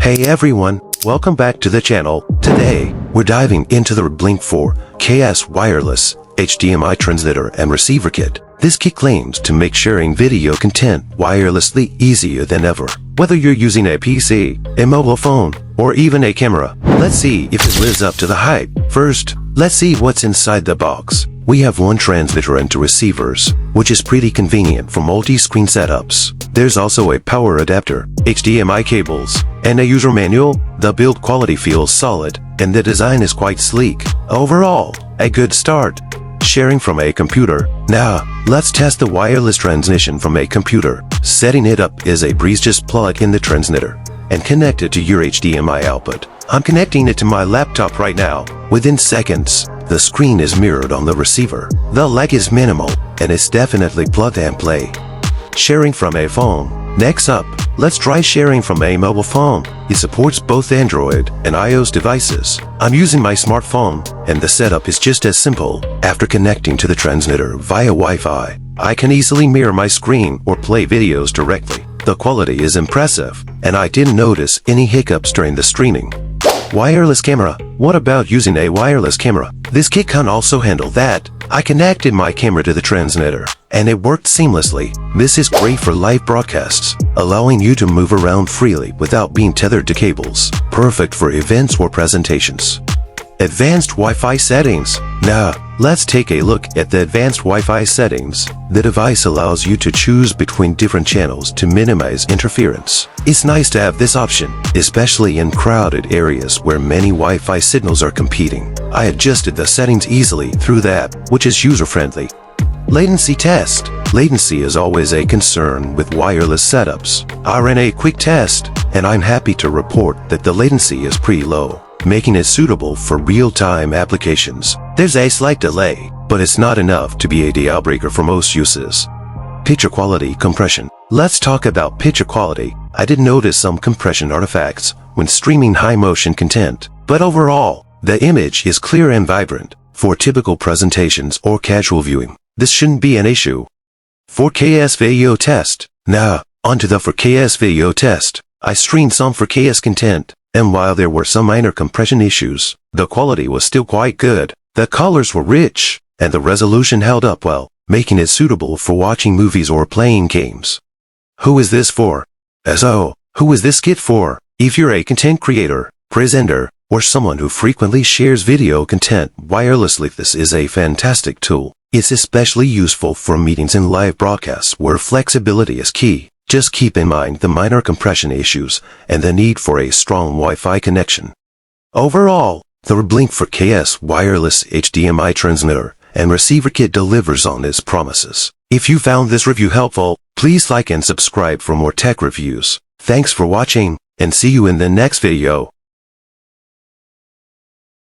Hey everyone, welcome back to the channel. Today, we're diving into the RGBlink 4KS wireless HDMI transmitter and receiver kit. This kit claims to make sharing video content wirelessly easier than ever. Whether you're using a PC, a mobile phone, or even a camera, let's see if it lives up to the hype. First, let's see what's inside the box. We have one transmitter and two receivers, which is pretty convenient for multi-screen setups. There's also a power adapter, HDMI cables, and a user manual. The build quality feels solid, and the design is quite sleek. Overall, a good start. Sharing from a computer. Now, let's test the wireless transmission from a computer. Setting it up is a breeze. Just plug in the transmitter and connect it to your HDMI output. I'm connecting it to my laptop right now. Within seconds, the screen is mirrored on the receiver. The lag is minimal, and it's definitely plug and play. Sharing from a phone. Next up, let's try sharing from a mobile phone. It supports both Android and iOS devices. I'm using my smartphone, and the setup is just as simple. After connecting to the transmitter via Wi-Fi, I can easily mirror my screen or play videos directly. The quality is impressive, and I didn't notice any hiccups during the streaming. Wireless camera. What about using a wireless camera? This kit can also handle that. I connected my camera to the transmitter, and it worked seamlessly. This is great for live broadcasts, allowing you to move around freely without being tethered to cables. Perfect for events or presentations. Advanced Wi-Fi settings. Now, let's take a look at the advanced Wi-Fi settings. The device allows you to choose between different channels to minimize interference. It's nice to have this option, especially in crowded areas where many Wi-Fi signals are competing. I adjusted the settings easily through the app, which is user-friendly. Latency test. Latency is always a concern with wireless setups. I ran a quick test, and I'm happy to report that the latency is pretty low, making it suitable for real-time applications. There's a slight delay, but it's not enough to be a deal breaker for most uses. Picture quality compression. Let's talk about picture quality. I did notice some compression artifacts when streaming high-motion content, but overall, the image is clear and vibrant. For typical presentations or casual viewing, this shouldn't be an issue. 4KS video test. Now, onto the 4KS video test. I streamed some 4KS content, and while there were some minor compression issues, the quality was still quite good. The colors were rich, and the resolution held up well, making it suitable for watching movies or playing games. Who is this for? Who is this kit for? If you're a content creator, presenter, or someone who frequently shares video content wirelessly, this is a fantastic tool. It's especially useful for meetings and live broadcasts where flexibility is key. Just keep in mind the minor compression issues and the need for a strong Wi-Fi connection. Overall, the RGBlink 4KS wireless HDMI transmitter and receiver kit delivers on its promises. If you found this review helpful, please like and subscribe for more tech reviews. Thanks for watching, and see you in the next video.